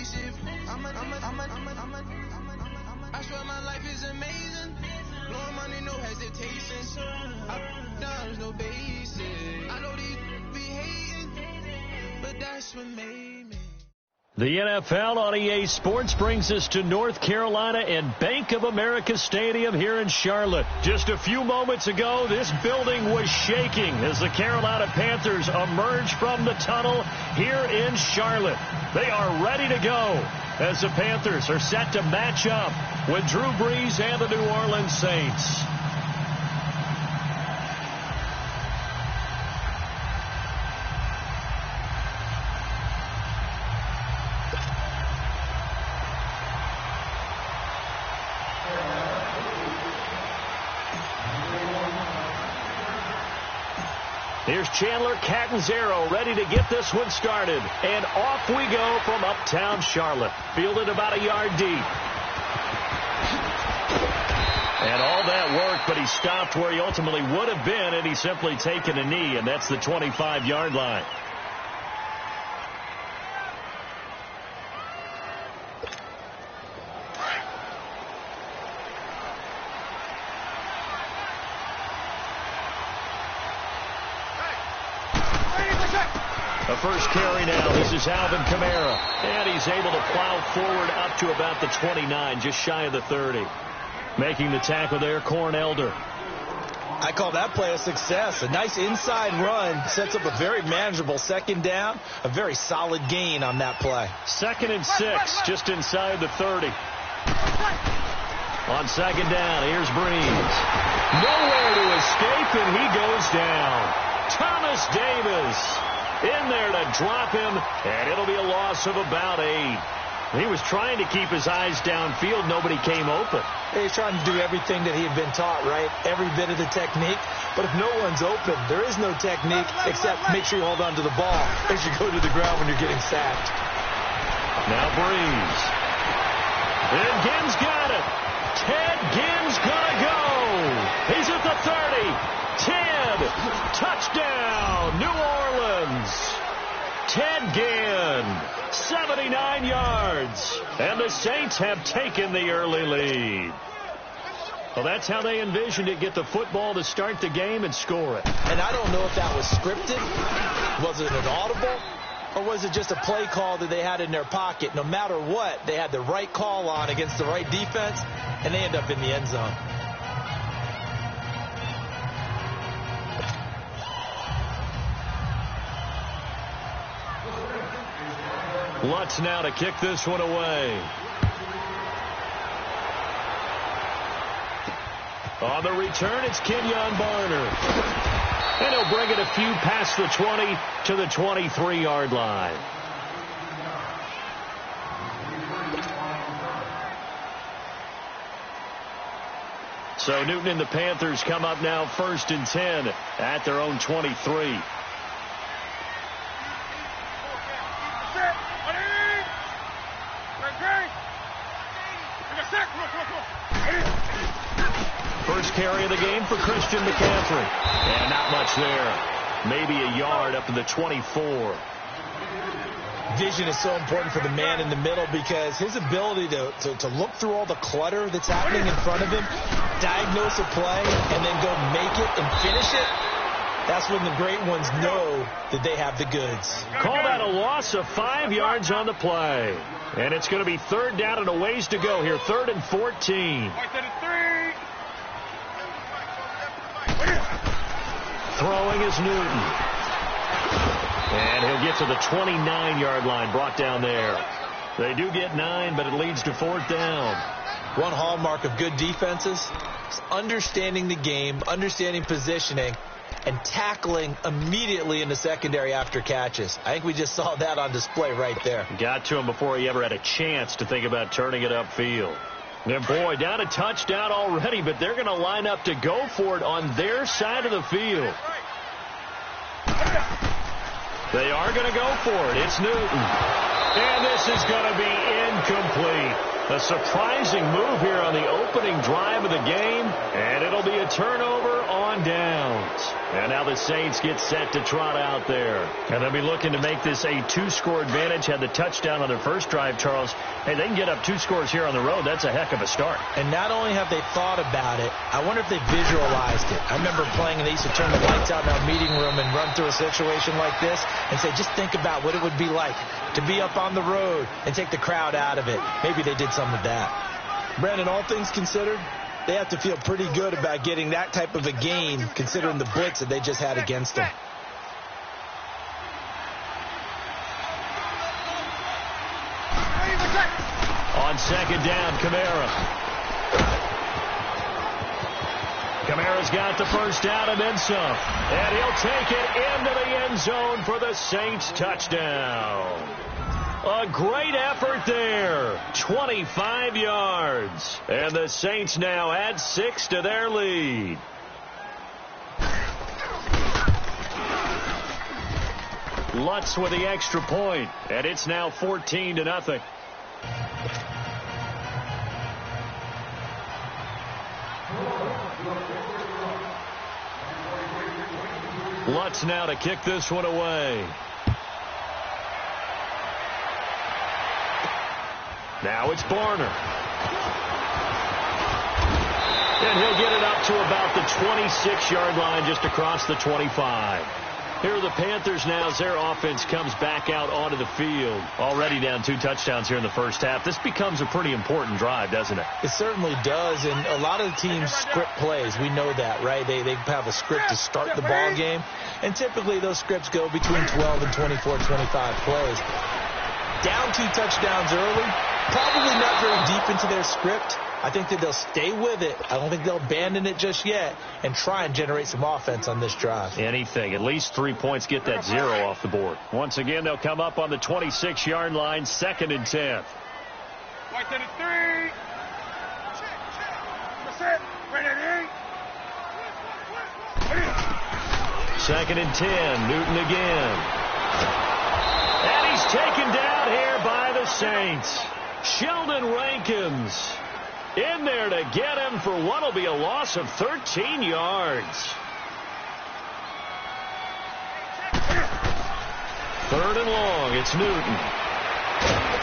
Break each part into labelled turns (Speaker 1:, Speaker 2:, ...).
Speaker 1: I swear my life is amazing. Blowing money, no hesitation. There's no basic. I know these be hating, but that's what made me.
Speaker 2: The NFL on EA Sports brings us to North Carolina and Bank of America Stadium here in Charlotte. Just a few moments ago, this building was shaking as the Carolina Panthers emerged from the tunnel here in Charlotte. They are ready to go as the Panthers are set to match up with Drew Brees and the New Orleans Saints. Here's Chandler Catanzaro ready to get this one started. And off we go from uptown Charlotte. Fielded about a yard deep. And all that work, but he stopped where he ultimately would have been had he simply taken a knee, and that's the 25-yard line. A first carry now. This is Alvin Kamara. And he's able to plow forward up to about the 29, just shy of the 30. Making the tackle there, Corn Elder.
Speaker 3: I call that play a success. A nice inside run sets up a very manageable second down. A very solid gain on that play.
Speaker 2: 2nd and 6, just inside the 30. On second down, here's Brees. Nowhere to escape, and he goes down. Thomas Davis in there to drop him, and it'll be a loss of about 8. He was trying to keep his eyes downfield. Nobody came open.
Speaker 3: He's trying to do everything that he had been taught, right? Every bit of the technique. But if no one's open, there is no technique except make sure you hold on to the ball as you go to the ground when you're getting sacked.
Speaker 2: Now Brees. And Ginn's got it. Ted Ginn's gonna go. He's at the 30. 10. Touchdown, New Orleans. Ted Ginn, 79 yards. And the Saints have taken the early lead. Well, that's how they envisioned it. Get the football to start the game and score it.
Speaker 3: And I don't know if that was scripted. Was it an audible? Or was it just a play call that they had in their pocket? No matter what, they had the right call on against the right defense, and they end up in the end zone.
Speaker 2: Lutz now to kick this one away. On the return, it's Kenyon Barner. And he'll bring it a few past the 20 to the 23-yard line. So Newton and the Panthers come up now 1st and 10 at their own 23. First carry of the game for Christian McCaffrey. And not much there. Maybe a yard up to the 24.
Speaker 3: Vision is so important for the man in the middle because his ability to look through all the clutter that's happening in front of him, diagnose a play, and then go make it and finish it, that's when the great ones know that they have the goods.
Speaker 2: Call that a loss of 5 yards on the play. And it's going to be 3rd down and a ways to go here. 3rd and 14. Throwing is Newton. And he'll get to the 29-yard line, brought down there. They do get 9, but it leads to 4th down.
Speaker 3: One hallmark of good defenses is understanding the game, understanding positioning, and tackling immediately in the secondary after catches. I think we just saw that on display right there.
Speaker 2: Got to him before he ever had a chance to think about turning it upfield. And boy, down a touchdown already, but they're going to line up to go for it on their side of the field. They are going to go for it. It's Newton. And this is going to be incomplete. A surprising move here on the opening drive of the game, and it'll be a turnover on on downs. And now the Saints get set to trot out there. And they'll be looking to make this a 2-score advantage. Had the touchdown on their first drive, Charles. Hey, they can get up 2 scores here on the road. That's a heck of a start.
Speaker 3: And not only have they thought about it, I wonder if they visualized it. I remember playing, and they used to turn the lights out in our meeting room and run through a situation like this and say, just think about what it would be like to be up on the road and take the crowd out of it. Maybe they did some of that. Brandon, all things considered, they have to feel pretty good about getting that type of a gain, considering the blitz that they just had against them.
Speaker 2: On second down, Kamara's got the first down and then some. And he'll take it into the end zone for the Saints touchdown. A great effort there. 25 yards. And the Saints now add 6 to their lead. Lutz with the extra point, and it's now 14-0. Lutz now to kick this one away. Now it's Barner. And he'll get it up to about the 26-yard line, just across the 25. Here are the Panthers now as their offense comes back out onto the field. Already down 2 touchdowns here in the first half. This becomes a pretty important drive, doesn't it?
Speaker 3: It certainly does, and a lot of the teams script plays. We know that, right? They have a script to start the ball game, and typically those scripts go between 12 and 24, 25 plays. Down 2 touchdowns early, probably not very deep into their script. I think that they'll stay with it. I don't think they'll abandon it just yet and try and generate some offense on this drive.
Speaker 2: Anything. At least 3 points, get that 0 off the board. Once again, they'll come up on the 26-yard line, 2nd and 10.
Speaker 4: White to the 3. That's it. Right at
Speaker 2: 2nd and 10. Newton again. And he's taken down here by the Saints. Sheldon Rankins in there to get him for what will be a loss of 13 yards. 3rd and long. It's Newton.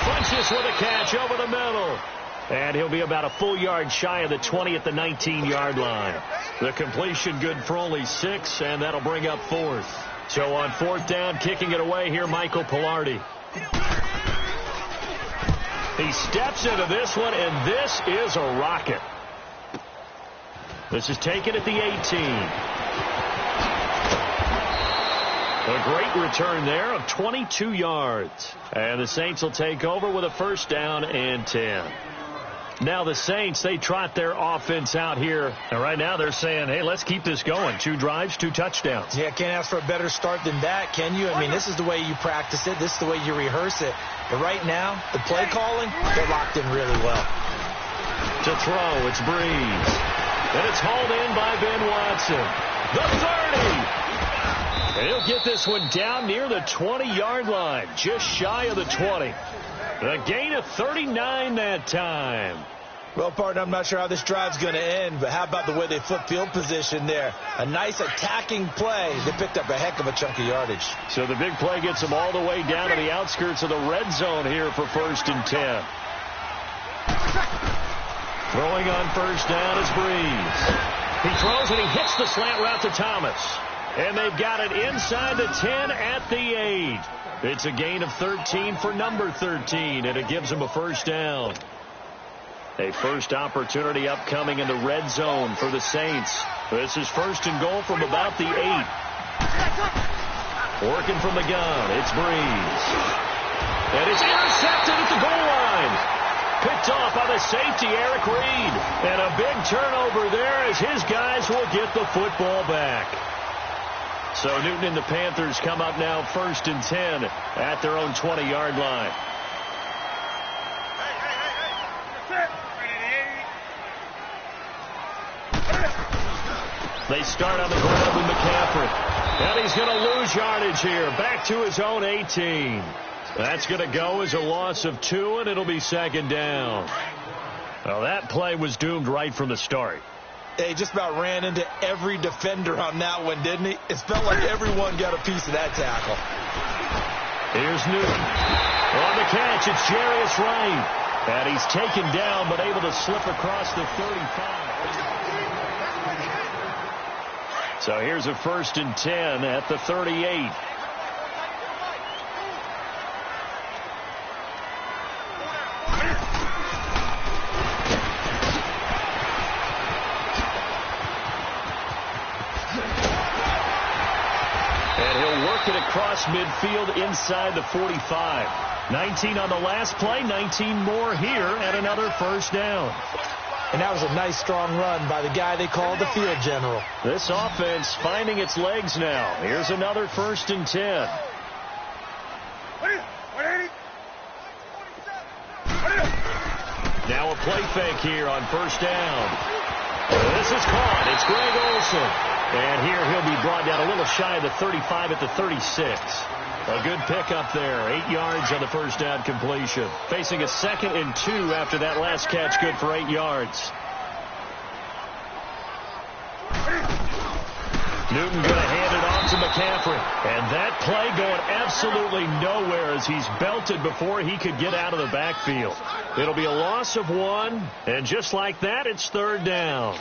Speaker 2: Funches with a catch over the middle. And he'll be about a full yard shy of the 20 at the 19-yard line. The completion good for only 6, and that'll bring up 4th. So on 4th down, kicking it away here, Michael Pilardi. He steps into this one, and this is a rocket. This is taken at the 18. A great return there of 22 yards. And the Saints will take over with a 1st down and 10. Now the Saints, they trot their offense out here. And right now they're saying, hey, let's keep this going. 2 drives, 2 touchdowns.
Speaker 3: Yeah, can't ask for a better start than that, can you? I mean, this is the way you practice it. This is the way you rehearse it. But right now, the play calling, they're locked in really well.
Speaker 2: To throw, it's Breeze. And it's hauled in by Ben Watson. The 30. And he'll get this one down near the 20-yard line, just shy of the 20. A gain of 39 that time.
Speaker 3: Well, partner, I'm not sure how this drive's going to end, but how about the way they flip field position there? A nice attacking play. They picked up a heck of a chunk of yardage.
Speaker 2: So the big play gets them all the way down to the outskirts of the red zone here for 1st and 10. Throwing on 1st down is Breeze. He throws and he hits the slant route to Thomas. And they've got it inside the 10 at the 8. It's a gain of 13 for number 13, and it gives them a 1st down. A first opportunity upcoming in the red zone for the Saints. This is 1st and goal from about the 8. Working from the gun, it's Breeze. And it's intercepted at the goal line. Picked off by the safety, Eric Reed. And a big turnover there as his guys will get the football back. So Newton and the Panthers come up now 1st and 10 at their own 20-yard line. They start on the ground with McCaffrey. And he's going to lose yardage here. Back to his own 18. That's going to go as a loss of 2, and it'll be 2nd down. Well, that play was doomed right from the start.
Speaker 3: He just about ran into every defender on that one, didn't he? It felt like everyone got a piece of that tackle.
Speaker 2: Here's Newton. On the catch, it's Jarius Wright. And he's taken down, but able to slip across the 35. So here's a 1st and 10 at the 38. Across midfield inside the 45. 19 on the last play, 19 more here, and another 1st down.
Speaker 3: And that was a nice, strong run by the guy they called the field general.
Speaker 2: This offense finding its legs now. Here's another 1st and 10. Now a play fake here on 1st down. This is caught. It's Greg Olsen. And here he'll be brought down a little shy of the 35 at the 36. A good pickup there. 8 yards on the 1st down completion. Facing a 2nd and 2 after that last catch. Good for 8 yards. Newton going to hand it off to McCaffrey. And that play going absolutely nowhere as he's belted before he could get out of the backfield. It'll be a loss of 1. And just like that, it's 3rd down.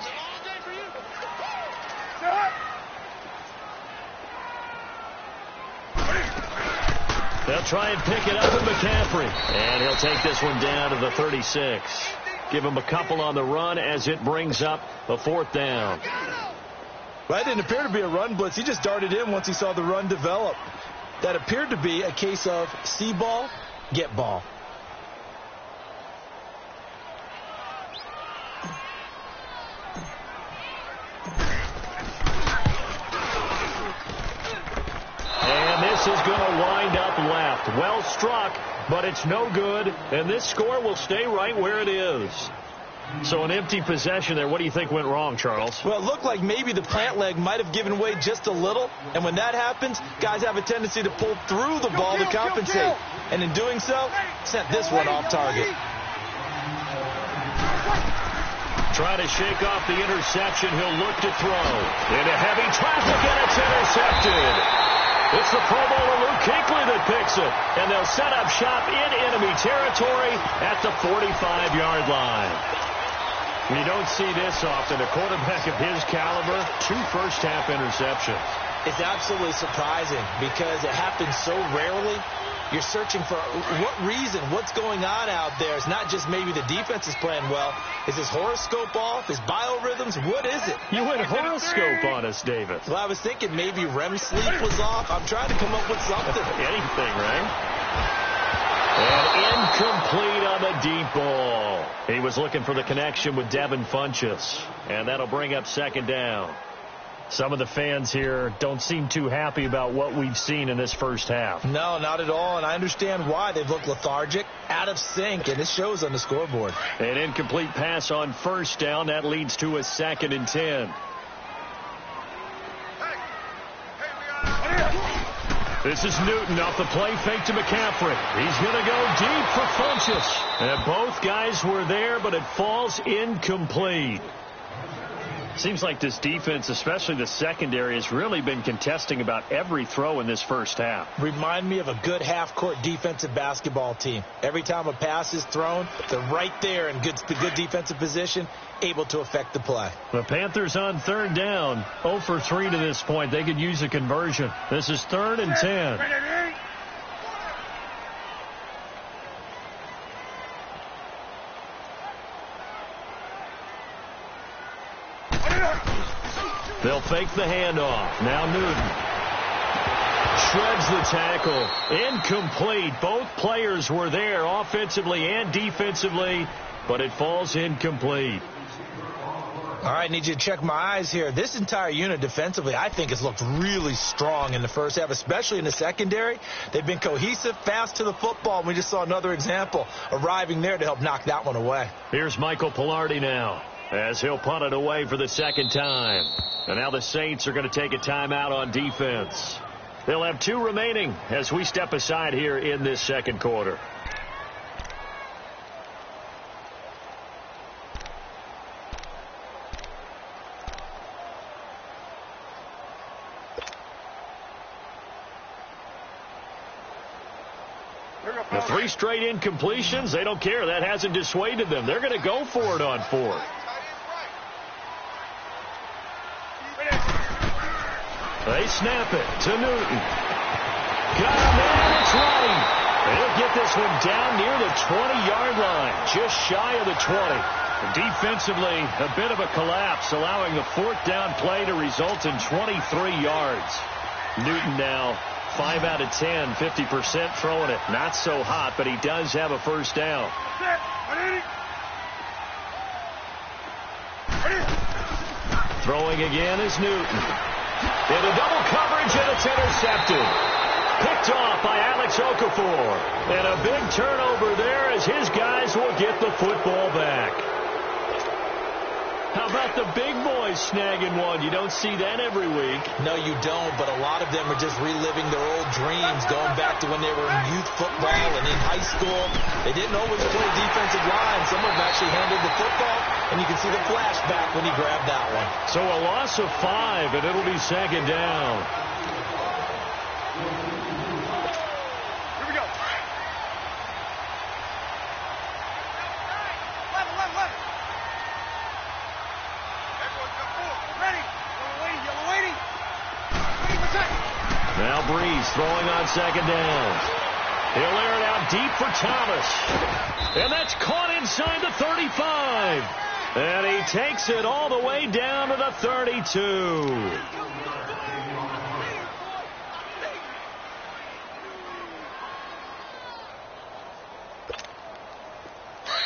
Speaker 2: They'll try and pick it up with McCaffrey. And he'll take this one down to the 36. Give him a couple on the run as it brings up a 4th down.
Speaker 3: Well, that didn't appear to be a run blitz. He just darted in once he saw the run develop. That appeared to be a case of see ball, get ball.
Speaker 2: This is going to wind up left. Well struck, but it's no good. And this score will stay right where it is. So an empty possession there. What do you think went wrong, Charles?
Speaker 3: Well, it looked like maybe the plant leg might have given way just a little. And when that happens, guys have a tendency to pull through the ball to compensate. And in doing so, sent this one off target.
Speaker 2: Trying to shake off the interception. He'll look to throw. Into heavy traffic, and it's intercepted. It's the Pro Bowler Luke Kuechly that picks it. And they'll set up shop in enemy territory at the 45-yard line. You don't see this often. A quarterback of his caliber, 2 first-half interceptions.
Speaker 3: It's absolutely surprising because it happens so rarely. You're searching for what reason, what's going on out there. It's not just maybe the defense is playing well. Is his horoscope off? His biorhythms? What is it?
Speaker 2: You went horoscope on us, David.
Speaker 3: Well, I was thinking maybe REM sleep was off. I'm trying to come up with something.
Speaker 2: Anything, right? And incomplete on the deep ball. He was looking for the connection with Devin Funchess. And that'll bring up 2nd down. Some of the fans here don't seem too happy about what we've seen in this first half.
Speaker 3: No, not at all, and I understand why. They've looked lethargic, out of sync, and it shows on the scoreboard.
Speaker 2: An incomplete pass on 1st down. That leads to a 2nd and 10. This is Newton off the play fake to McCaffrey. He's going to go deep for Funchess. And both guys were there, but it falls incomplete. Seems like this defense, especially the secondary, has really been contesting about every throw in this first half.
Speaker 3: Remind me of a good half-court defensive basketball team. Every time a pass is thrown, they're right there in good defensive position, able to affect the play.
Speaker 2: The Panthers on 3rd down, 0 for 3 to this point. They could use a conversion. This is 3rd and 10. They'll fake the handoff. Now Newton shreds the tackle. Incomplete. Both players were there offensively and defensively, but it falls incomplete.
Speaker 3: All right, need you to check my eyes here. This entire unit defensively, I think, has looked really strong in the first half, especially in the secondary. They've been cohesive, fast to the football. We just saw another example arriving there to help knock that one away.
Speaker 2: Here's Michael Pilardi now as he'll punt it away for the 2nd time. And now the Saints are going to take a timeout on defense. They'll have 2 remaining as we step aside here in this 2nd quarter. The 3 straight incompletions, they don't care. That hasn't dissuaded them. They're going to go for it on 4th. They snap it to Newton. Got him in, it's right. They'll get this one down near the 20-yard line, just shy of the 20. Defensively, a bit of a collapse, allowing the 4th down play to result in 23 yards. Newton now 5 out of 10, 50% throwing it. Not so hot, but he does have a first down. Throwing again is Newton. Into double coverage, and it's intercepted. Picked off by Alex Okafor. And a big turnover there as his guys will get the football back. How about the big boys snagging one? You don't see that every week.
Speaker 3: No, you don't, but a lot of them are just reliving their old dreams, going back to when they were in youth football and in high school. They didn't always play defensive line. Some of them actually handled the football, and you can see the flashback when he grabbed that one.
Speaker 2: So a loss of 5, and it'll be second down.
Speaker 4: Here we go. Level. Ready. Yellow waiting.
Speaker 2: Now Breeze throwing on second down. He'll air it out deep for Thomas. And that's caught inside the 35. And he takes it all the way down to the 32.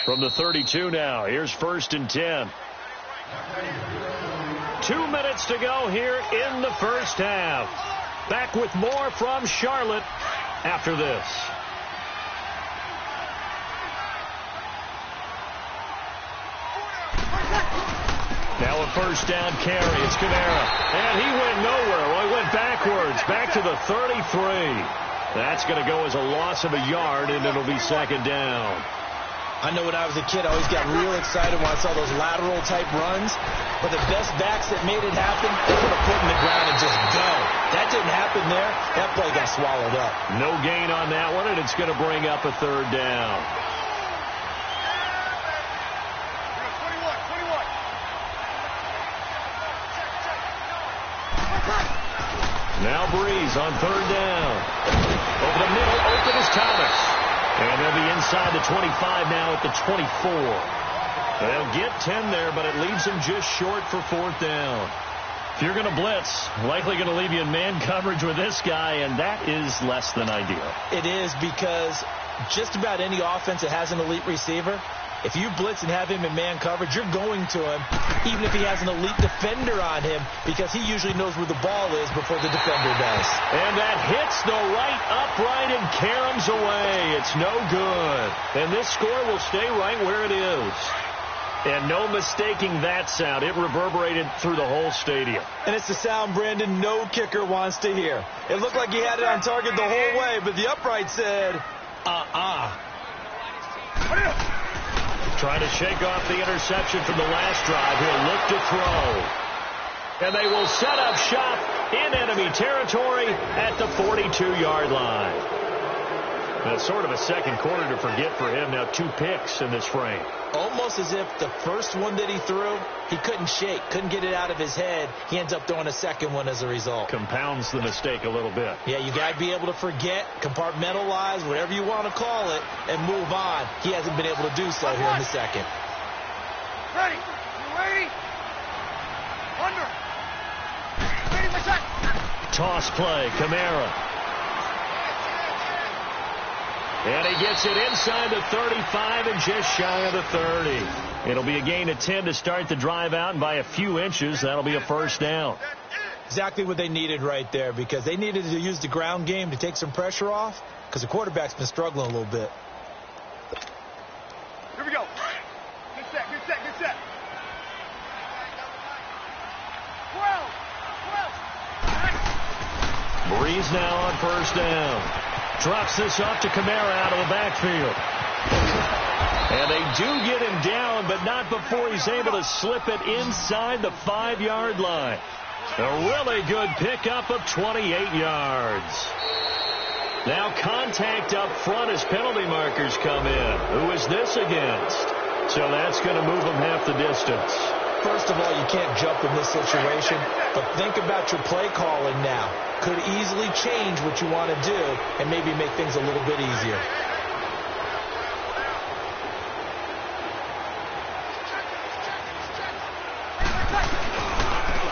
Speaker 2: From the 32 now, here's 1st and 10. 2 minutes to go here in the first half. Back with more from Charlotte after this. Now a first down carry. It's Kamara. And he went nowhere. Well, he went backwards. Back to the 33. That's going to go as a loss of a yard, and it'll be second down.
Speaker 3: I know when I was a kid, I always got real excited when I saw those lateral-type runs. But the best backs that made it happen, they put a foot in the ground and just go. That didn't happen there. That play got swallowed up.
Speaker 2: No gain on that one, and it's going to bring up a third down.
Speaker 4: 21.
Speaker 2: Now Breeze on third down. Over the middle, open is Thomas. And they'll be inside the 25 now at the 24. They'll get 10 there, but it leaves them just short for 4th down. If you're going to blitz, likely going to leave you in man coverage with this guy, and that is less than ideal.
Speaker 3: It is, because just about any offense that has an elite receiver, if you blitz and have him in man coverage, you're going to him, even if he has an elite defender on him, because he usually knows where the ball is before the defender does.
Speaker 2: And that hits the right upright and caroms away. It's no good. And this score will stay right where it is. And no mistaking that sound. It reverberated through the whole stadium.
Speaker 3: And it's the sound, Brandon, no kicker wants to hear. It looked like he had it on target the whole way, but the upright said,
Speaker 2: Trying to shake off the interception from the last drive. He'll look to throw. And they will set up shop in enemy territory at the 42-yard line. That's sort of a second quarter to forget for him. Now 2 picks in this frame.
Speaker 3: Almost as if the first one that he threw, he couldn't shake, couldn't get it out of his head. He ends up throwing a second one as a result.
Speaker 2: Compounds the mistake a little bit.
Speaker 3: Yeah, you got to be able to forget, compartmentalize, whatever you want to call it, and move on. He hasn't been able to do so here in the second.
Speaker 4: Ready. You ready? Under. Ready, my shot.
Speaker 2: Toss play, Kamara. And he gets it inside the 35 and just shy of the 30. It'll be a gain of 10 to start the drive out, and by a few inches, that'll be a first down.
Speaker 3: Exactly what they needed right there, because they needed to use the ground game to take some pressure off, because the quarterback's been struggling a little bit.
Speaker 4: Here we go. Good set. 12.
Speaker 2: Breeze now on first down. Drops this off to Kamara out of the backfield. And they do get him down, but not before he's able to slip it inside the 5-yard line. A really good pickup of 28 yards. Now contact up front as penalty markers come in. Who is this against? So that's going to move them half the distance.
Speaker 3: First of all, you can't jump in this situation, but think about your play calling now. Could easily change what you want to do and maybe make things a little bit easier.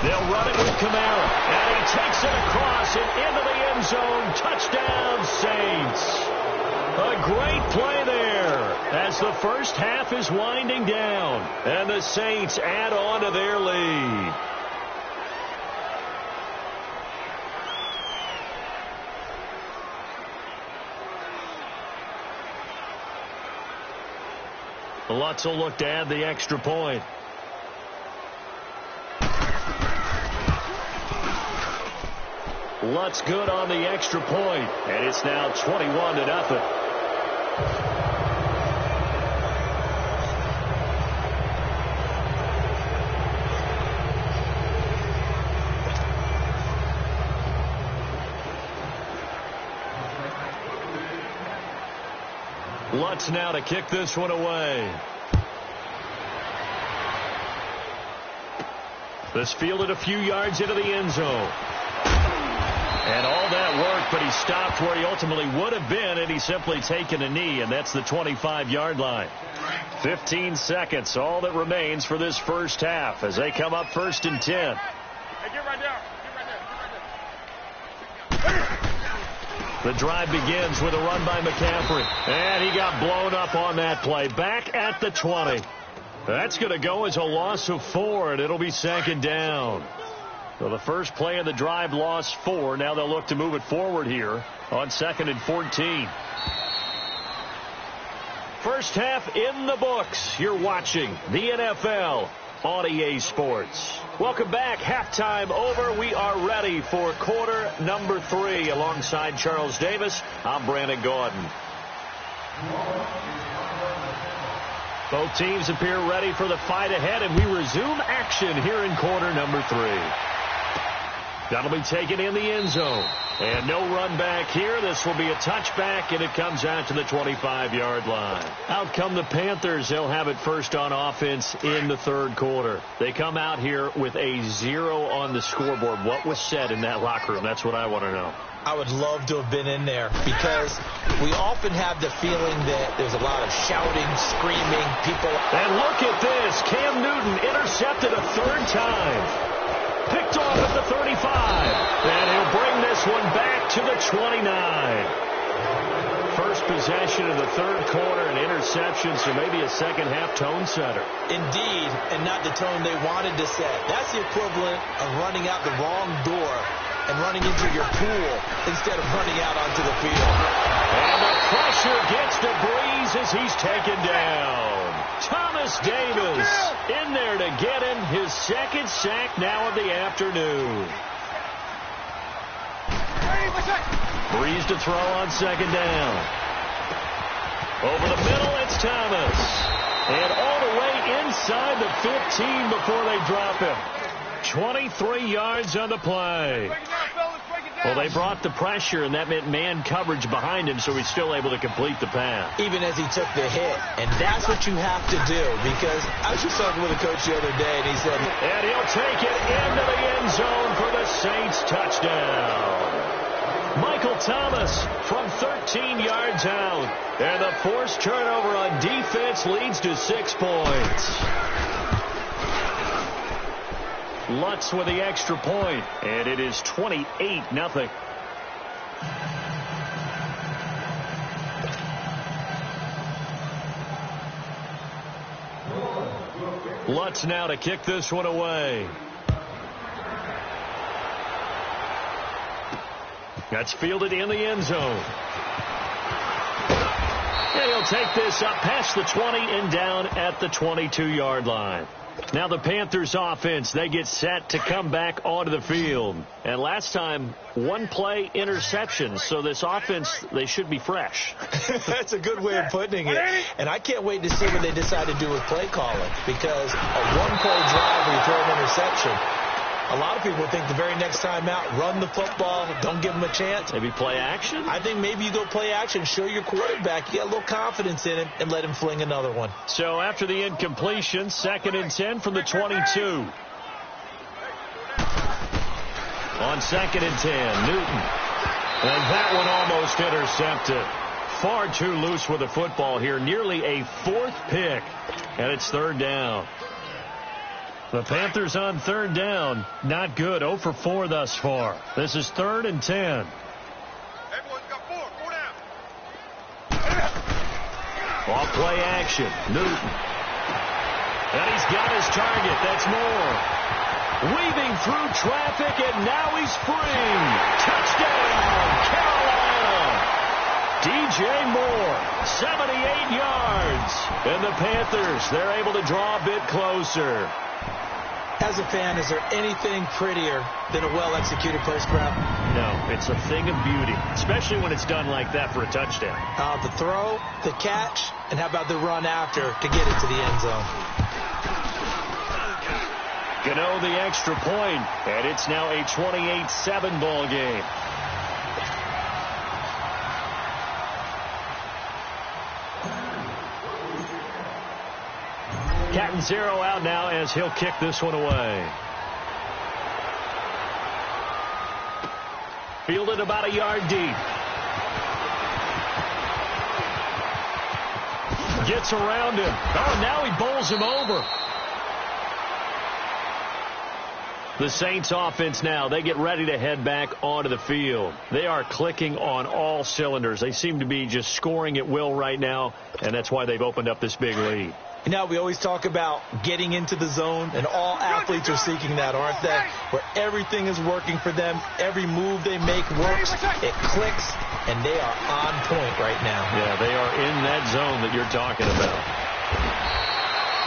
Speaker 2: They'll run it with Kamara, and he takes it across and into the end zone. Touchdown, Saints. A great play there as the first half is winding down, and the Saints add on to their lead. Lutz will look to add the extra point. Lutz good on the extra point, and it's now 21-0. Lutz now to kick this one away. This fielded a few yards into the end zone. And all that work, but he stopped where he ultimately would have been, and he's simply taken a knee, and that's the 25-yard line. 15 seconds, all that remains for this first half as they come up 1st and 10.
Speaker 4: Hey, get right there. Get right there.
Speaker 2: The drive begins with a run by McCaffrey, and he got blown up on that play. Back at the 20. That's going to go as a loss of 4, and it'll be 2nd down. So the first play of the drive lost 4. Now they'll look to move it forward here on 2nd and 14. First half in the books. You're watching the NFL on EA Sports. Welcome back. Halftime over. We are ready for quarter number 3. Alongside Charles Davis, I'm Brandon Gordon. Both teams appear ready for the fight ahead, and we resume action here in quarter number 3. That'll be taken in the end zone. And no run back here. This will be a touchback, and it comes out to the 25-yard line. Out come the Panthers. They'll have it first on offense in the 3rd quarter. They come out here with a 0 on the scoreboard. What was said in that locker room? That's what I want to know.
Speaker 3: I would love to have been in there because we often have the feeling that there's a lot of shouting, screaming, people.
Speaker 2: And look at this. Cam Newton intercepted a 3rd time. Picked off at the 35. And he'll bring this one back to the 29. First possession of the 3rd quarter, an interception, so maybe a second-half tone setter.
Speaker 3: Indeed, and not the tone they wanted to set. That's the equivalent of running out the wrong door and running into your pool instead of running out onto the field.
Speaker 2: And the pressure gets to Breeze as he's taken down. Thomas Davis in there to get him his 2nd sack now of the afternoon. Breeze to throw on 2nd down. Over the middle, it's Thomas. And all the way inside the 15 before they drop him. 23 yards on the play. Well, they brought the pressure, and that meant man coverage behind him, so he's still able to complete the pass.
Speaker 3: Even as he took the hit. And that's what you have to do, because I was just talking with a coach the other day, and he said...
Speaker 2: And he'll take it into the end zone for the Saints touchdown. Michael Thomas from 13 yards out. And the forced turnover on defense leads to 6 points. Lutz with the extra point, and it is 28-0. Lutz now to kick this one away. That's fielded in the end zone. And he'll take this up past the 20 and down at the 22-yard line. Now the Panthers offense, they get set to come back onto the field. And last time, 1 play interception. So this offense, they should be fresh.
Speaker 3: That's a good way of putting it. And I can't wait to see what they decide to do with play calling. Because a 1-play drive where you throw an interception, A lot of people think the very next time out, run the football, don't give them a chance.
Speaker 2: Maybe play action?
Speaker 3: I think maybe you go play action, show your quarterback you got a little confidence in him, and let him fling another one.
Speaker 2: So after the incompletion, 2nd and 10 from the 22. On 2nd and 10, Newton. And that one almost intercepted. Far too loose with the football here. Nearly a 4th pick. And it's 3rd down. The Panthers on 3rd down. Not good. 0 for 4 thus far. This is 3rd and 10.
Speaker 4: Everyone's got 4. 4 down.
Speaker 2: Off play action. Newton. And he's got his target. That's Moore. Weaving through traffic, and now he's free. Touchdown, Carolina. DJ Moore, 78 yards. And the Panthers, they're able to draw a bit closer.
Speaker 3: As a fan, is there anything prettier than a well-executed post route?
Speaker 2: No, it's a thing of beauty, especially when it's done like that for a touchdown.
Speaker 3: The throw, the catch, and how about the run after to get it to the end zone?
Speaker 2: Gano the extra point, and it's now a 28-7 ball game. Catanzaro out now as he'll kick this one away. Fielded about a yard deep. Gets around him. Oh, now he bowls him over. The Saints offense now, they get ready to head back onto the field. They are clicking on all cylinders. They seem to be just scoring at will right now, and that's why they've opened up this big lead.
Speaker 3: You know, we always talk about getting into the zone, and all athletes are seeking that, aren't they? Where everything is working for them, every move they make works, it clicks, and they are on point right now.
Speaker 2: Yeah, they are in that zone that you're talking about.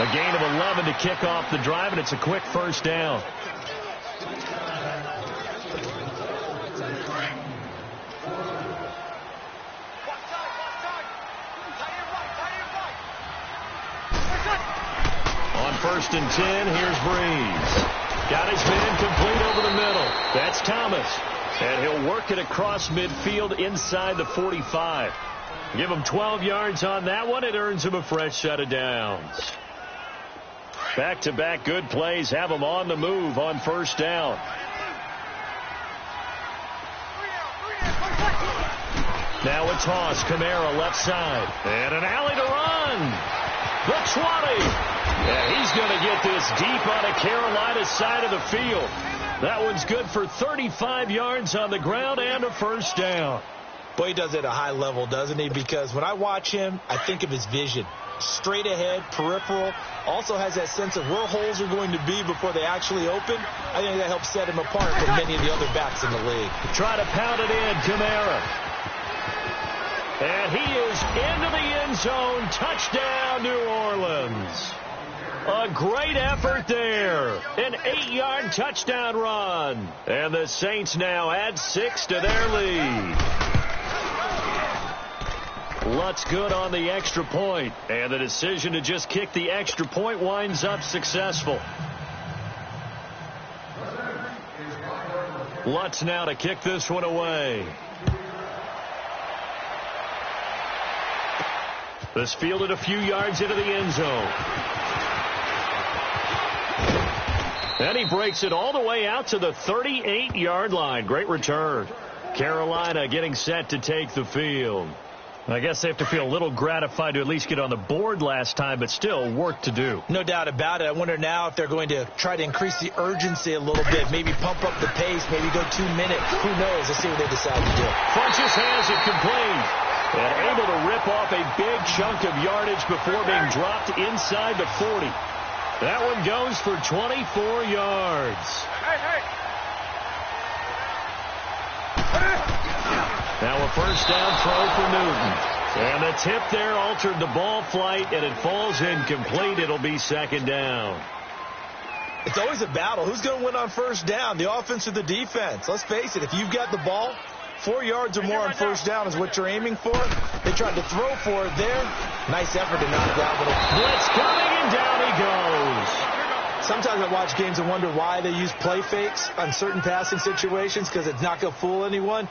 Speaker 2: A gain of 11 to kick off the drive, and it's a quick 1st down. On 1st and 10, here's Breeze. Got his man complete over the middle. That's Thomas. And he'll work it across midfield inside the 45. Give him 12 yards on that one. It earns him a fresh set of downs. Back-to-back good plays have him on the move on 1st down. Now it's Haas. Kamara left side. And an alley to run. The 20. Yeah, he's going to get this deep on a Carolina side of the field. That one's good for 35 yards on the ground and a 1st down.
Speaker 3: Boy, he does it at a high level, doesn't he? Because when I watch him, I think of his vision. Straight ahead, peripheral. Also has that sense of where holes are going to be before they actually open. I think that helps set him apart from many of the other backs in the league.
Speaker 2: Try to pound it in, Kamara. And he is into the end zone. Touchdown, New Orleans. A great effort there. An 8-yard touchdown run. And the Saints now add 6 to their lead. Lutz good on the extra point. And the decision to just kick the extra point winds up successful. Lutz now to kick this one away. This fielded a few yards into the end zone. And he breaks it all the way out to the 38-yard line. Great return. Carolina getting set to take the field. I guess they have to feel a little gratified to at least get on the board last time, but still work to do.
Speaker 3: No doubt about it. I wonder now if they're going to try to increase the urgency a little bit, maybe pump up the pace, maybe go 2 minutes. Who knows? Let's see what they decide to do.
Speaker 2: Funches has it complete. And able to rip off a big chunk of yardage before being dropped inside the 40. That one goes for 24 yards. Now a 1st down throw for Newton. And the tip there altered the ball flight, and it falls incomplete. It'll be 2nd down.
Speaker 3: It's always a battle. Who's going to win on 1st down, the offense or the defense? Let's face it, if you've got the ball, 4 yards or more on 1st down is what you're aiming for. They tried to throw for it there. Nice effort to knock it out.
Speaker 2: Blitz coming, and down he goes.
Speaker 3: Sometimes I watch games and wonder why they use play fakes on certain passing situations because it's not going to fool anyone.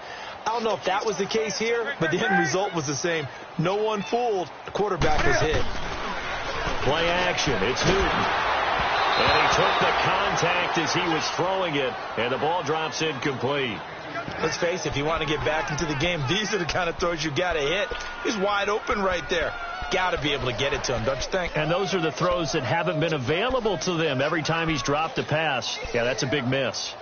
Speaker 3: I don't know if that was the case here, but the end result was the same. No one fooled. The quarterback was hit.
Speaker 2: Play action. It's Newton. And he took the contact as he was throwing it, and the ball drops incomplete.
Speaker 3: Let's face it, if you want to get back into the game, these are the kind of throws you got to hit. He's wide open right there. Got to be able to get it to him, don't you think?
Speaker 2: And those are the throws that haven't been available to them every time he's dropped a pass. Yeah, that's a big miss.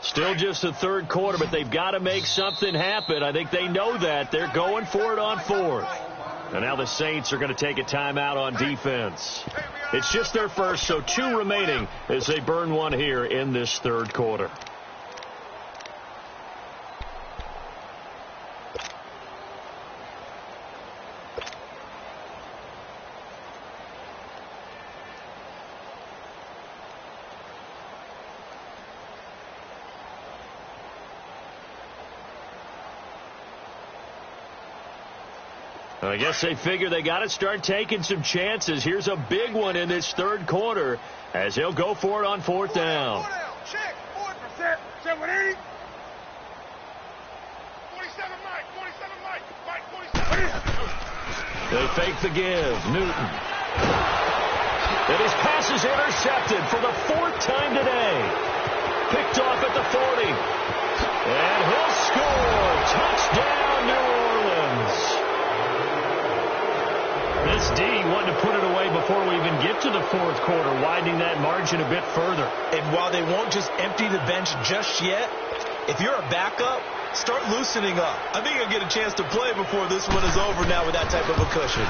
Speaker 2: Still just the third quarter, but they've got to make something happen. I think they know that. They're going for it on fourth. And now the Saints are going to take a timeout on defense. It's just their first, so 2 remaining as they burn one here in this third quarter. I guess they figure they got to start taking some chances. Here's a big one in this third quarter as they'll go for it on fourth down.
Speaker 4: Check. 4%. 780. 47 Mike. 47 Mike. Mike 47.
Speaker 2: They fake the give. Newton. And his pass is intercepted for the 4th time today. Picked off at the 40. And he'll score. Touchdown, New Orleans. This D wanted to put it away before we even get to the fourth quarter, widening that margin a bit further.
Speaker 3: And while they won't just empty the bench just yet, if you're a backup, start loosening up. I think you'll get a chance to play before this one is over now with that type of a cushion.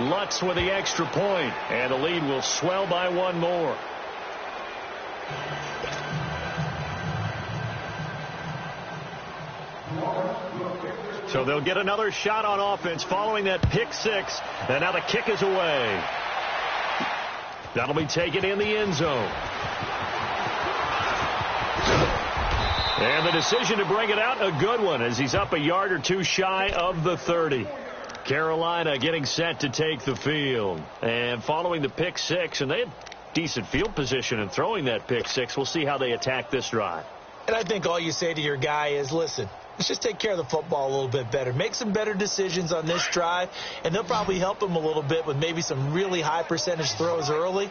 Speaker 2: Lutz with the extra point, and the lead will swell by 1 more. So they'll get another shot on offense following that pick 6. And now the kick is away. That'll be taken in the end zone. And the decision to bring it out, a good one, as he's up a yard or 2 shy of the 30. Carolina getting set to take the field. And following the pick 6, and they had decent field position in throwing that pick 6. We'll see how they attack this drive.
Speaker 3: And I think all you say to your guy is, listen, let's just take care of the football a little bit better. Make some better decisions on this drive, and they'll probably help him a little bit with maybe some really high percentage throws early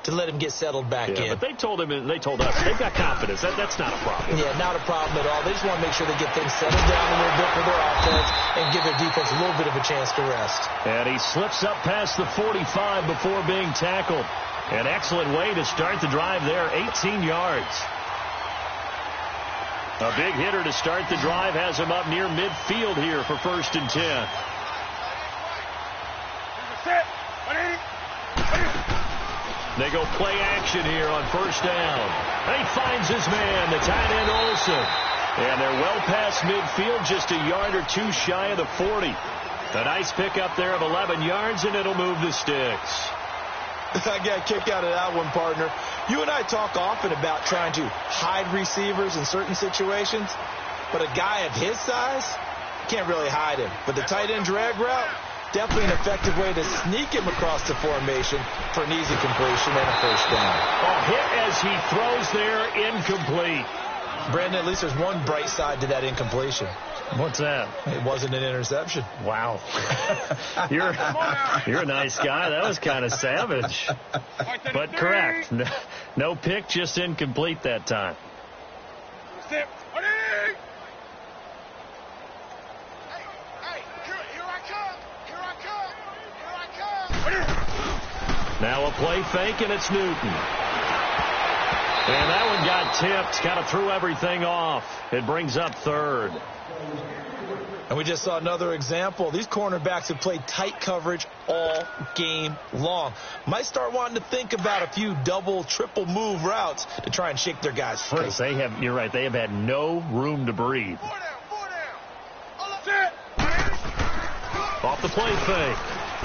Speaker 3: to let him get settled back in.
Speaker 2: But they told him, and they told us, they've got confidence. That's not a problem.
Speaker 3: Yeah, not a problem at all. They just want to make sure they get things settled down a little bit for their offense and give their defense a little bit of a chance to rest.
Speaker 2: And he slips up past the 45 before being tackled. An excellent way to start the drive there, 18 yards. A big hitter to start the drive has him up near midfield here for 1st and 10. They go play action here on 1st down. And he finds his man, the tight end Olsen. And they're well past midfield, just a yard or 2 shy of the 40. A nice pickup there of 11 yards, and it'll move the sticks.
Speaker 3: I got a kick out of that one, partner. You and I talk often about trying to hide receivers in certain situations, but a guy of his size can't really hide him. But the tight end drag route, definitely an effective way to sneak him across the formation for an easy completion and a 1st down.
Speaker 2: A hit as he throws there, incomplete.
Speaker 3: Brandon, at least there's one bright side to that incompletion.
Speaker 2: What's that?
Speaker 3: It wasn't an interception.
Speaker 2: Wow. You're a nice guy. That was kind of savage. But correct. No pick, just incomplete that time.
Speaker 4: Here I come.
Speaker 2: Now a play fake, and it's Newton. And that one got tipped. Kind of threw everything off. It brings up 3rd.
Speaker 3: And we just saw another example. These cornerbacks have played tight coverage all game long. Might start wanting to think about a few double, triple move routes to try and shake their guys free.
Speaker 2: You're right. They have had no room to breathe.
Speaker 4: 4 down.
Speaker 2: Off the play fake.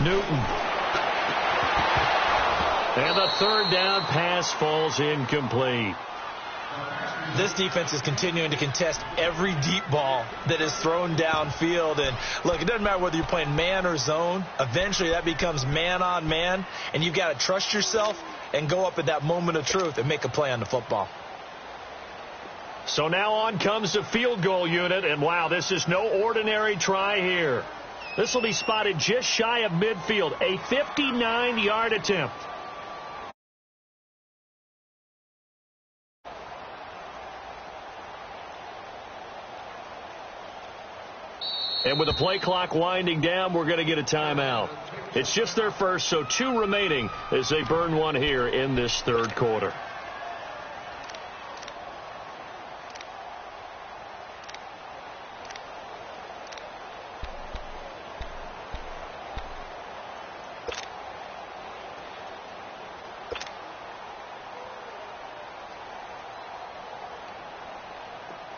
Speaker 2: Newton. And the third down pass falls incomplete.
Speaker 3: This defense is continuing to contest every deep ball that is thrown downfield. And look, it doesn't matter whether you're playing man or zone. Eventually that becomes man on man. And you've got to trust yourself and go up at that moment of truth and make a play on the football.
Speaker 2: So now on comes the field goal unit. And wow, this is no ordinary try here. This will be spotted just shy of midfield. A 59-yard attempt. And with the play clock winding down, we're going to get a timeout. It's just their first, so 2 remaining as they burn one here in this third quarter.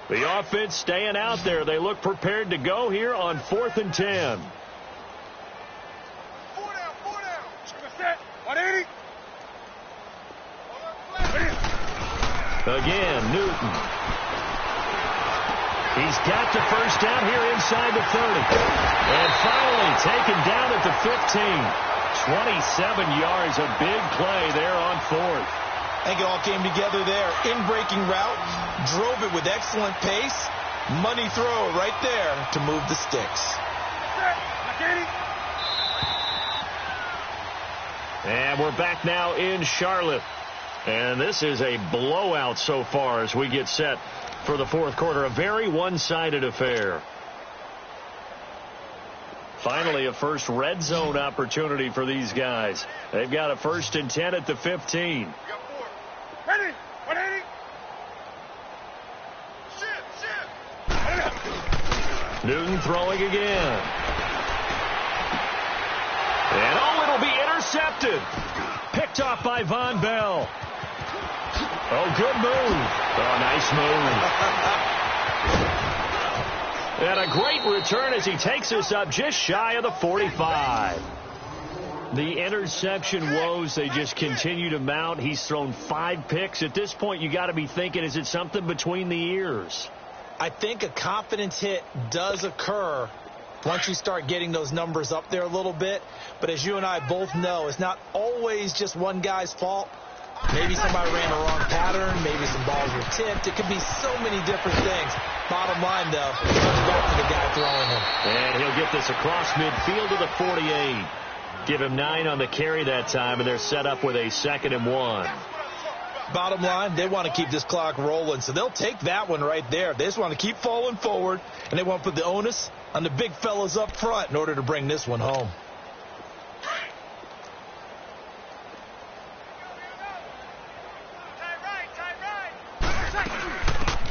Speaker 2: The offense staying out there. They look prepared to go here on 4th and 10.
Speaker 4: 4 down. Set. 180.
Speaker 2: Again, Newton. He's got the first down here inside the 30. And finally taken down at the 15. 27 yards, a big play there on 4th.
Speaker 3: I think it all came together there. In-breaking route, drove it with excellent pace. Money throw right there to move the sticks.
Speaker 2: And we're back now in Charlotte. And this is a blowout so far as we get set for the fourth quarter. A very one-sided affair. Finally, a first red zone opportunity for these guys. They've got a 1st and 10 at the 15.
Speaker 4: Ready. 180. Shit.
Speaker 2: Newton throwing again. And oh, it'll be intercepted. Picked off by Von Bell. Oh, good move. Oh, nice move. And a great return as he takes us up just shy of the 45. The interception woes, they just continue to mount. He's thrown 5 picks. At this point, you got to be thinking, is it something between the ears?
Speaker 3: I think a confidence hit does occur once you start getting those numbers up there a little bit. But as you and I both know, it's not always just one guy's fault. Maybe somebody ran a wrong pattern. Maybe some balls were tipped. It could be so many different things. Bottom line, though, it's going to go for the guy throwing them.
Speaker 2: And he'll get this across midfield to the 48. Give him 9 on the carry that time, and they're set up with a 2nd and 1.
Speaker 3: Bottom line, they want to keep this clock rolling, so they'll take that one right there. They just want to keep falling forward, and they want to put the onus on the big fellas up front in order to bring this one home.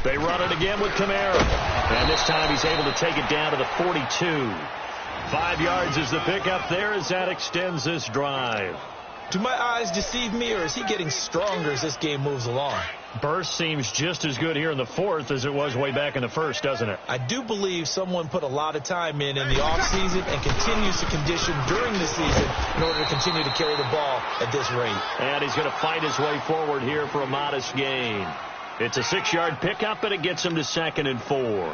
Speaker 2: They run it again with Kamara. And this time he's able to take it down to the 42. 5 yards is the pickup there as that extends this drive.
Speaker 3: Do my eyes deceive me, or is he getting stronger as this game moves along?
Speaker 2: Burst seems just as good here in the 4th as it was way back in the 1st, doesn't it?
Speaker 3: I do believe someone put a lot of time in the offseason and continues to condition during the season in order to continue to carry the ball at this rate.
Speaker 2: And he's going to fight his way forward here for a modest gain. It's a 6-yard pickup, and it gets him to 2nd and 4.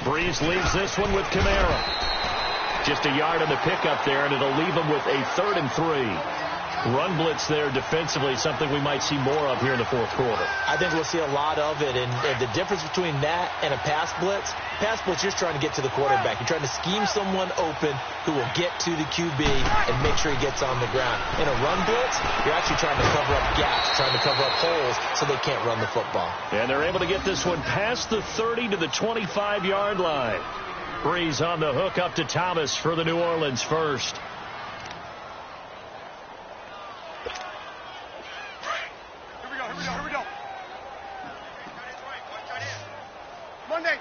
Speaker 2: Breeze leaves this one with Kamara. Just a yard on the pickup there, and it'll leave him with a 3rd and 3. Run blitz there defensively, something we might see more of here in the fourth quarter.
Speaker 3: I think we'll see a lot of it, and the difference between that and a pass blitz, you're just trying to get to the quarterback. You're trying to scheme someone open who will get to the QB and make sure he gets on the ground. In a run blitz, you're actually trying to cover up gaps, trying to cover up holes so they can't run the football.
Speaker 2: And they're able to get this one past the 30 to the 25-yard line. Breeze on the hook up to Thomas for the New Orleans first.
Speaker 4: Here we go. Monday.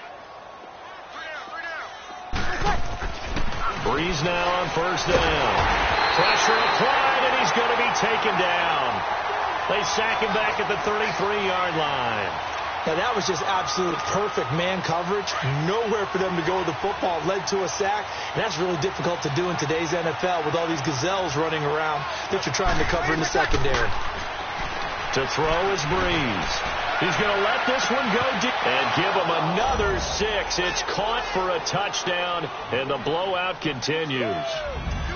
Speaker 2: Breeze now on 1st down. Pressure applied, and he's going to be taken down. They sack him back at the 33-yard line.
Speaker 3: Now, that was just absolute perfect man coverage. Nowhere for them to go with the football. Led to a sack. And that's really difficult to do in today's NFL with all these gazelles running around that you're trying to cover in the secondary.
Speaker 2: To throw is Breeze. He's going to let this one go deep and give him another 6. It's caught for a touchdown, and the blowout continues.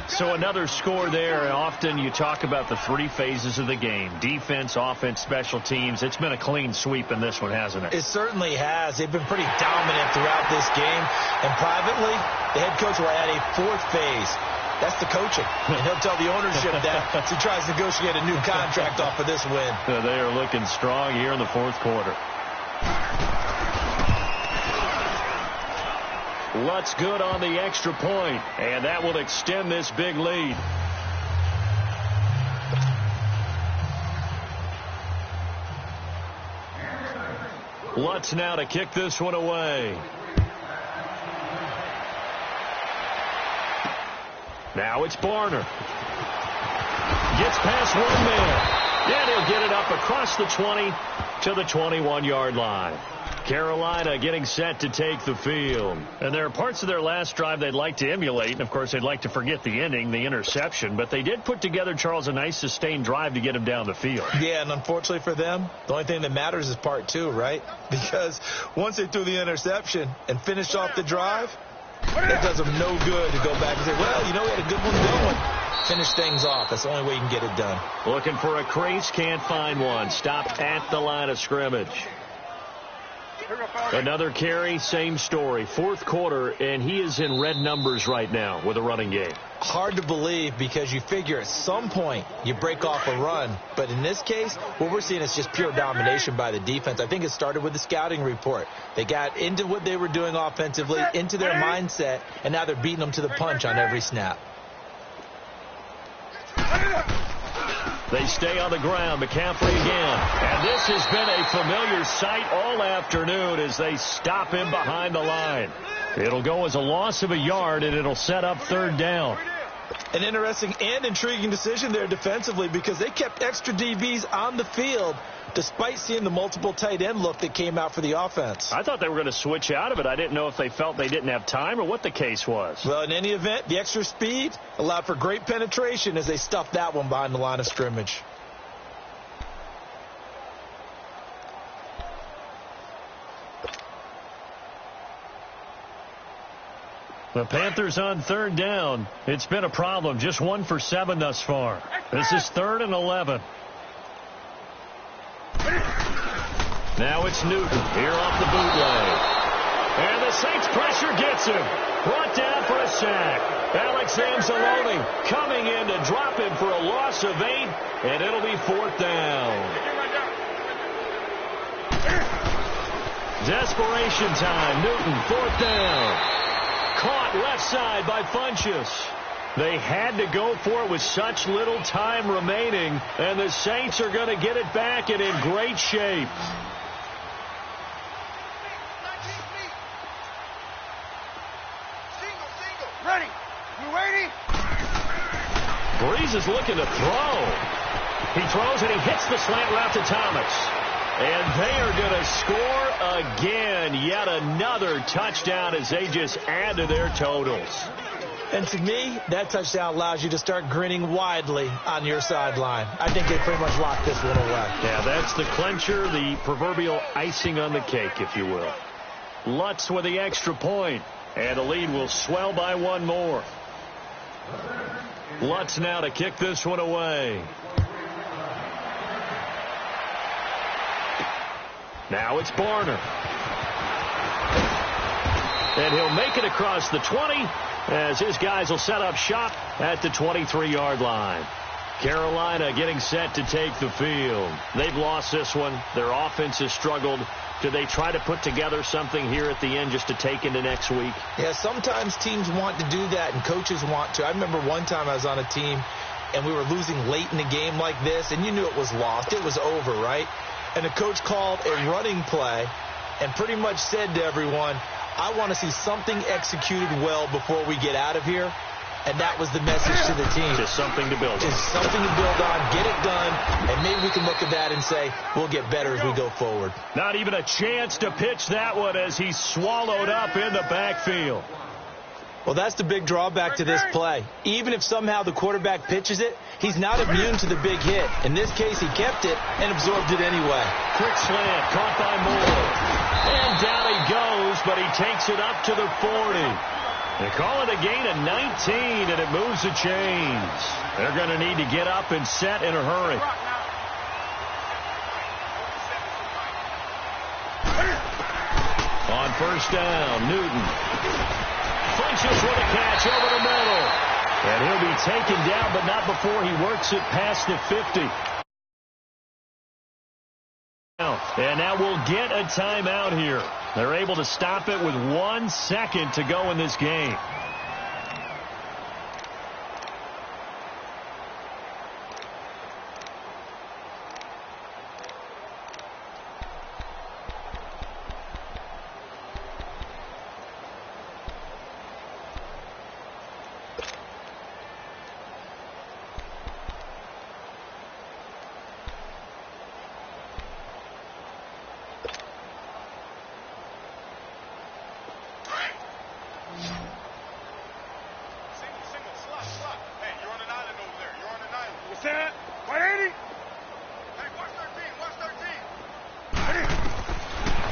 Speaker 2: So another score there. Often you talk about the 3 phases of the game: defense, offense, special teams. It's been a clean sweep in this one, hasn't it?
Speaker 3: It certainly has. They've been pretty dominant throughout this game. And privately, the head coach will add a 4th phase. That's the coaching. And he'll tell the ownership that as he tries to negotiate a new contract off of this win.
Speaker 2: They are looking strong here in the 4th quarter. Lutz good on the extra point, and that will extend this big lead. Lutz now to kick this one away. Now it's Barner. Gets past one man. And he'll get it up across the 20 to the 21-yard line. Carolina getting set to take the field. And there are parts of their last drive they'd like to emulate. And, of course, they'd like to forget the ending, the interception. But they did put together, Charles, a nice sustained drive to get him down the field.
Speaker 3: Yeah, and unfortunately for them, the only thing that matters is part 2, right? Because once they threw the interception and finished off the drive, it does them no good to go back and say, well, you know, we had a good one going. Finish things off. That's the only way you can get it done.
Speaker 2: Looking for a crease, can't find one. Stopped at the line of scrimmage. Another carry, same story. 4th quarter, and he is in red numbers right now with a running game.
Speaker 3: Hard to believe because you figure at some point you break off a run. But in this case, what we're seeing is just pure domination by the defense. I think it started with the scouting report. They got into what they were doing offensively, into their mindset, and now they're beating them to the punch on every snap.
Speaker 2: They stay on the ground. McCaffrey again. And this has been a familiar sight all afternoon as they stop him behind the line. It'll go as a loss of a yard, and it'll set up 3rd down.
Speaker 3: An interesting and intriguing decision there defensively because they kept extra DBs on the field despite seeing the multiple tight end look that came out for the offense.
Speaker 2: I thought they were going to switch out of it. I didn't know if they felt they didn't have time or what the case was.
Speaker 3: Well, in any event, the extra speed allowed for great penetration as they stuffed that one behind the line of scrimmage.
Speaker 2: The Panthers on 3rd down. It's been a problem. Just 1 for 7 thus far. This is 3rd and 11. Now it's Newton here off the bootleg. And the Saints pressure gets him. Brought down for a sack. Alex Anzalone coming in to drop him for a loss of 8. And it'll be 4th down. Desperation time. Newton, 4th down. Caught left side by Funchess. They had to go for it with such little time remaining, and the Saints are going to get it back and in great shape.
Speaker 4: Ready. You waiting?
Speaker 2: Breeze is looking to throw. He throws and he hits the slant route to Thomas. And they are going to score again. Yet another touchdown as they just add to their totals.
Speaker 3: And to me, that touchdown allows you to start grinning widely on your sideline. I think they pretty much locked this one away.
Speaker 2: Yeah, that's the clincher, the proverbial icing on the cake, if you will. Lutz with the extra point, and the lead will swell by 1 more. Lutz now to kick this one away. Now it's Barner. And he'll make it across the 20 as his guys will set up shop at the 23-yard line. Carolina getting set to take the field. They've lost this one. Their offense has struggled. Do they try to put together something here at the end just to take into next week?
Speaker 3: Yeah, sometimes teams want to do that and coaches want to. I remember one time I was on a team and we were losing late in the game like this, and you knew it was lost. It was over, right? And the coach called a running play and pretty much said to everyone, I want to see something executed well before we get out of here. and that was the message to the team.
Speaker 2: Just something to build on.
Speaker 3: Just something to build on, get it done, and maybe we can look at that and say, we'll get better as we go forward.
Speaker 2: Not even a chance to pitch that one as he's swallowed up in the backfield.
Speaker 3: Well, that's the big drawback to this play. Even if somehow the quarterback pitches it, he's not immune to the big hit. In this case, he kept it and absorbed it anyway.
Speaker 2: Quick slant, caught by Moore. And down he goes, but he takes it up to the 40. They call it a gain of 19, and it moves the chains. They're going to need to get up and set in a hurry. On first down, Newton flinches with a catch over the middle. And he'll be taken down, but not before he works it past the 50. And now we'll get a timeout here. They're able to stop it with 1 second to go in this game.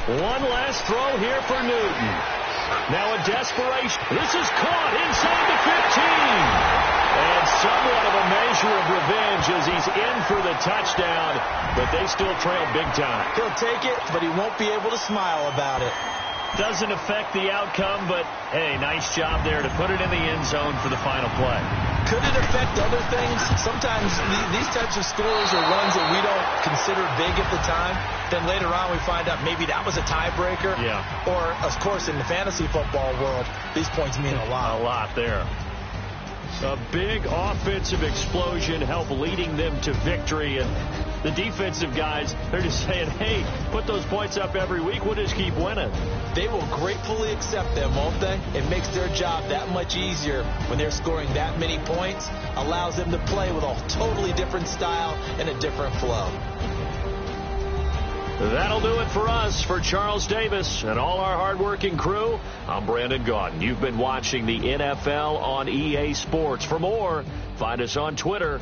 Speaker 2: One last throw here for Newton. Now a desperation. This is caught inside the 15. And somewhat of a measure of revenge as he's in for the touchdown, but they still trail big time.
Speaker 3: He'll take it, but he won't be able to smile about it.
Speaker 2: Doesn't affect the outcome, but, hey, nice job there to put it in the end zone for the final play.
Speaker 3: Could it affect other things? Sometimes these types of scores are ones that we don't consider big at the time. Then later on we find out maybe that was a tiebreaker.
Speaker 2: Yeah.
Speaker 3: Or, of course, in the fantasy football world, these points mean a lot.
Speaker 2: A lot there. A big offensive explosion helped leading them to victory. And the defensive guys, they're just saying, hey, put those points up every week. We'll just keep winning.
Speaker 3: They will gratefully accept them, won't they? It makes their job that much easier when they're scoring that many points. Allows them to play with a totally different style and a different flow.
Speaker 2: That'll do it for us. For Charles Davis and all our hardworking crew, I'm Brandon Gaudin. You've been watching the NFL on EA Sports. For more, find us on Twitter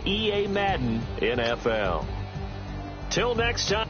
Speaker 2: @EA Madden NFL. Till next time.